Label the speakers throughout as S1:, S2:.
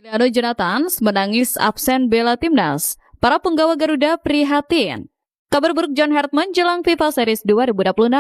S1: Juliano Jonathan menangis absen bela timnas. Para penggawa Garuda prihatin. Kabar buruk John Hartman jelang FIFA Series 2026.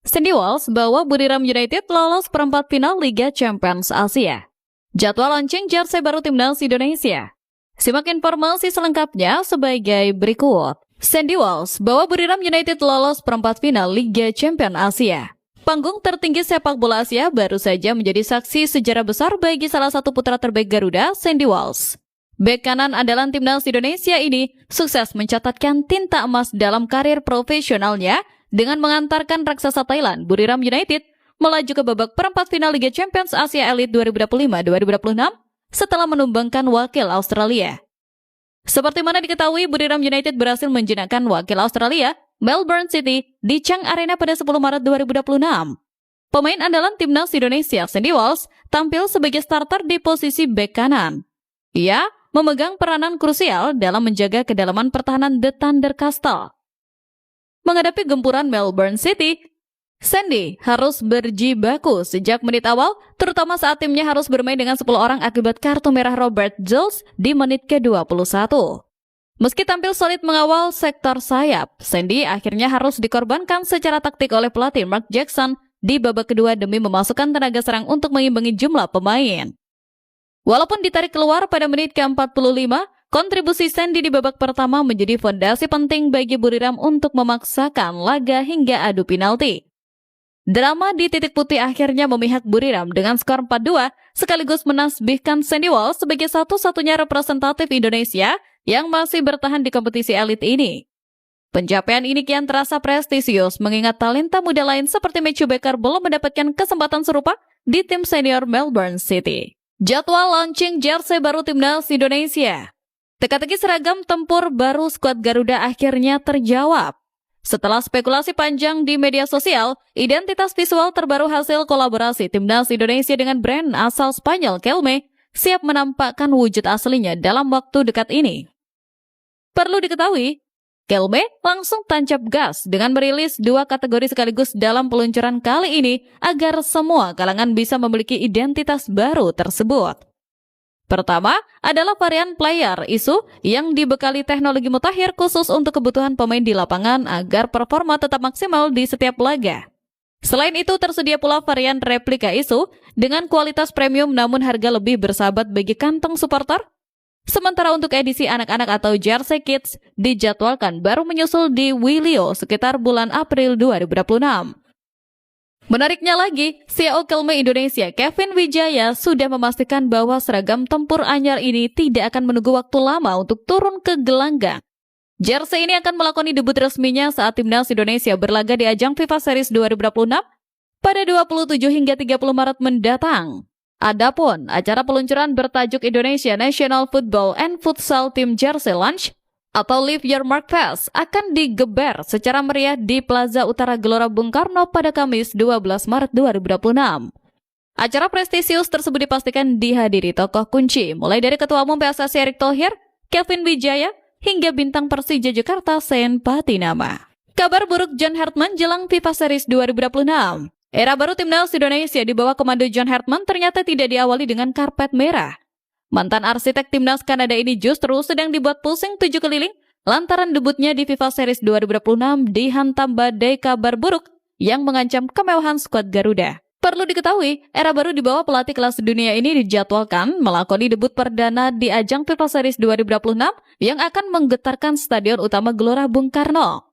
S1: Sandy Walsh bawa Buriram United lolos perempat final Liga Champions Asia. Jadwal launching jersey baru timnas Indonesia. Simak informasi selengkapnya sebagai berikut. Sandy Walsh bawa Buriram United lolos perempat final Liga Champions Asia. Panggung tertinggi sepak bola Asia baru saja menjadi saksi sejarah besar bagi salah satu putra terbaik Garuda, Sandy Walsh. Bek kanan andalan timnas Indonesia ini sukses mencatatkan tinta emas dalam karir profesionalnya dengan mengantarkan raksasa Thailand, Buriram United, melaju ke babak perempat final Liga Champions Asia Elite 2025-2026 setelah menumbangkan wakil Australia. Seperti mana diketahui, Buriram United berhasil menjinakkan wakil Australia, Melbourne City, di Chang Arena pada 10 Maret 2026. Pemain andalan timnas Indonesia, Sandy Walsh, tampil sebagai starter di posisi bek kanan. Ia memegang peranan krusial dalam menjaga kedalaman pertahanan The Thunder Castle. Menghadapi gempuran Melbourne City, Sandy harus berjibaku sejak menit awal, terutama saat timnya harus bermain dengan 10 orang akibat kartu merah Robert Jules di menit ke-21. Meski tampil solid mengawal sektor sayap, Sandy akhirnya harus dikorbankan secara taktik oleh pelatih Mark Jackson di babak kedua demi memasukkan tenaga serang untuk mengimbangi jumlah pemain. Walaupun ditarik keluar pada menit ke-45, kontribusi Sandy di babak pertama menjadi fondasi penting bagi Buriram untuk memaksakan laga hingga adu penalti. Drama di titik putih akhirnya memihak Buriram dengan skor 4-2, sekaligus menasbihkan Sandy Walsh sebagai satu-satunya representatif Indonesia yang masih bertahan di kompetisi elit ini. Pencapaian ini kian terasa prestisius mengingat talenta muda lain seperti Matthew Baker belum mendapatkan kesempatan serupa di tim senior Melbourne City. Jadwal launching jersey baru timnas Indonesia. Teka-teki seragam tempur baru skuad Garuda akhirnya terjawab. Setelah spekulasi panjang di media sosial, identitas visual terbaru hasil kolaborasi timnas Indonesia dengan brand asal Spanyol Kelme siap menampakkan wujud aslinya dalam waktu dekat ini. Perlu diketahui, Kelme langsung tancap gas dengan merilis 2 kategori sekaligus dalam peluncuran kali ini agar semua kalangan bisa memiliki identitas baru tersebut. Pertama adalah varian player isu yang dibekali teknologi mutakhir khusus untuk kebutuhan pemain di lapangan agar performa tetap maksimal di setiap laga. Selain itu tersedia pula varian replika isu dengan kualitas premium namun harga lebih bersahabat bagi kantong supporter. Sementara untuk edisi anak-anak atau jersey kids dijadwalkan baru menyusul di Wilio sekitar bulan April 2026. Menariknya lagi, CEO Kelme Indonesia Kevin Wijaya sudah memastikan bahwa seragam tempur anyar ini tidak akan menunggu waktu lama untuk turun ke gelanggang. Jersey ini akan melakoni debut resminya saat timnas Indonesia berlaga di ajang FIFA Series 2026 pada 27 hingga 30 Maret mendatang. Adapun acara peluncuran bertajuk Indonesia National Football and Futsal Team Jersey Launch atau Leave Your Mark Fest akan digeber secara meriah di Plaza Utara Gelora Bung Karno pada Kamis 12 Maret 2026. Acara prestisius tersebut dipastikan dihadiri tokoh kunci mulai dari Ketua Umum PSSI Erick Thohir, Kevin Wijaya, hingga bintang Persija Jakarta Sen Patinama. Kabar buruk John Hartman jelang FIFA Series 2026. Era baru timnas Indonesia di bawah komando John Hartman ternyata tidak diawali dengan karpet merah. Mantan arsitek timnas Kanada ini justru sedang dibuat pusing 7 keliling lantaran debutnya di FIFA Series 2026 dihantam badai kabar buruk yang mengancam kemewahan skuad Garuda. Perlu diketahui, era baru di bawah pelatih kelas dunia ini dijadwalkan melakoni debut perdana di ajang FIFA Series 2026 yang akan menggetarkan stadion utama Gelora Bung Karno.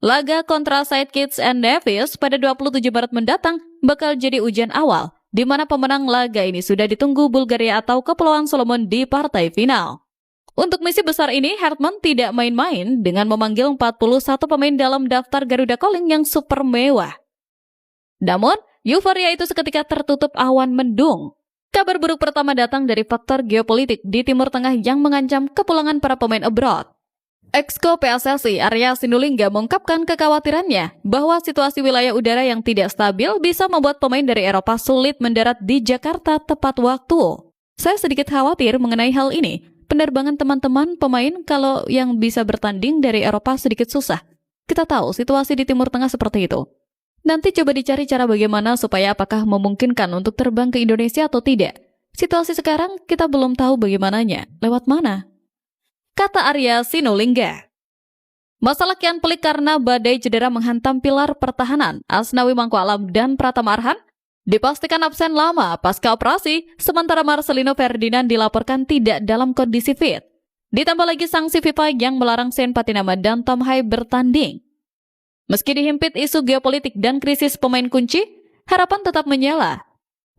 S1: Laga kontra Sidekicks and Davies pada 27 Maret mendatang bakal jadi ujian awal, di mana pemenang laga ini sudah ditunggu Bulgaria atau Kepulauan Solomon di partai final. Untuk misi besar ini, Hartman tidak main-main dengan memanggil 41 pemain dalam daftar Garuda Calling yang super mewah. Namun, euforia itu seketika tertutup awan mendung. Kabar buruk pertama datang dari faktor geopolitik di Timur Tengah yang mengancam kepulangan para pemain abroad. Exco PSSI Arya Sinulinga mengungkapkan kekhawatirannya bahwa situasi wilayah udara yang tidak stabil bisa membuat pemain dari Eropa sulit mendarat di Jakarta tepat waktu. Saya sedikit khawatir mengenai hal ini. Penerbangan teman-teman pemain kalau yang bisa bertanding dari Eropa sedikit susah. Kita tahu situasi di Timur Tengah seperti itu. Nanti coba dicari cara bagaimana supaya apakah memungkinkan untuk terbang ke Indonesia atau tidak. Situasi sekarang kita belum tahu bagaimananya, lewat mana? Kata Arya Sinulinga. Masalah kian pelik karena badai cedera menghantam pilar pertahanan Asnawi Mangkualam dan Pratama Arhan dipastikan absen lama pasca operasi, sementara Marcelino Ferdinand dilaporkan tidak dalam kondisi fit. Ditambah lagi sanksi FIFA yang melarang Sean Patinama dan Tom Hai bertanding. Meski dihimpit isu geopolitik dan krisis pemain kunci, harapan tetap menyala.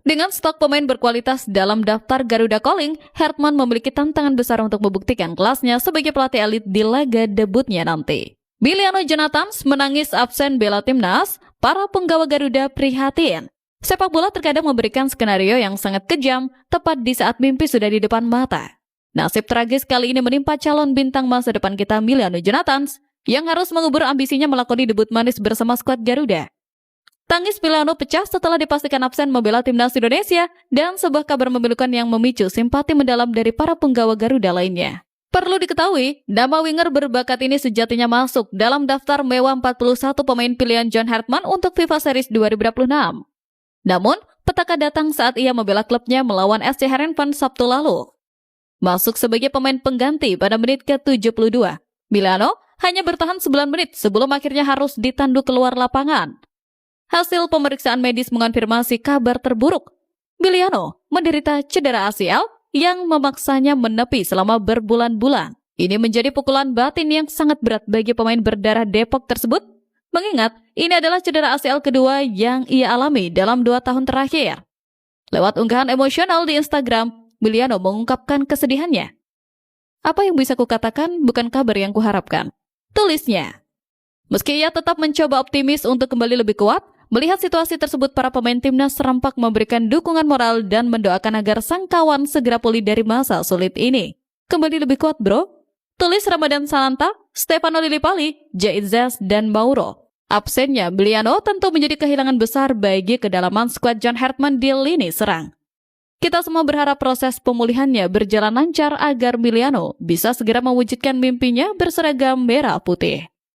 S1: Dengan stok pemain berkualitas dalam daftar Garuda Calling, Hartman memiliki tantangan besar untuk membuktikan kelasnya sebagai pelatih elit di laga debutnya nanti. Biliano Jonathans menangis absen bela timnas, para penggawa Garuda prihatin. Sepak bola terkadang memberikan skenario yang sangat kejam, tepat di saat mimpi sudah di depan mata. Nasib tragis kali ini menimpa calon bintang masa depan kita Biliano Jonathans, yang harus mengubur ambisinya melakoni debut manis bersama skuad Garuda. Tangis Biliano pecah setelah dipastikan absen membela timnas Indonesia dan sebuah kabar memilukan yang memicu simpati mendalam dari para penggawa Garuda lainnya. Perlu diketahui, nama winger berbakat ini sejatinya masuk dalam daftar mewah 41 pemain pilihan John Hartman untuk FIFA Series 2026. Namun, petaka datang saat ia membela klubnya melawan SC Heerenveen Sabtu lalu. Masuk sebagai pemain pengganti pada menit ke-72, Biliano hanya bertahan 9 menit sebelum akhirnya harus ditanduk keluar lapangan. Hasil pemeriksaan medis mengonfirmasi kabar terburuk. Biliano menderita cedera ACL yang memaksanya menepi selama berbulan-bulan. Ini menjadi pukulan batin yang sangat berat bagi pemain berdarah Depok tersebut, mengingat ini adalah cedera ACL kedua yang ia alami dalam 2 tahun terakhir. Lewat unggahan emosional di Instagram, Biliano mengungkapkan kesedihannya. Apa yang bisa kukatakan bukan kabar yang kuharapkan, tulisnya. Meski ia tetap mencoba optimis untuk kembali lebih kuat, melihat situasi tersebut para pemain timnas serempak memberikan dukungan moral dan mendoakan agar sang kawan segera pulih dari masa sulit ini. Kembali lebih kuat bro, tulis Ramadan Sananta, Stefano Lillipali, Jait Zes, dan Mauro. Absennya Biliano tentu menjadi kehilangan besar bagi kedalaman skuad John Hartman di lini serang. Kita semua berharap proses pemulihannya berjalan lancar agar Biliano bisa segera mewujudkan mimpinya berseragam merah putih.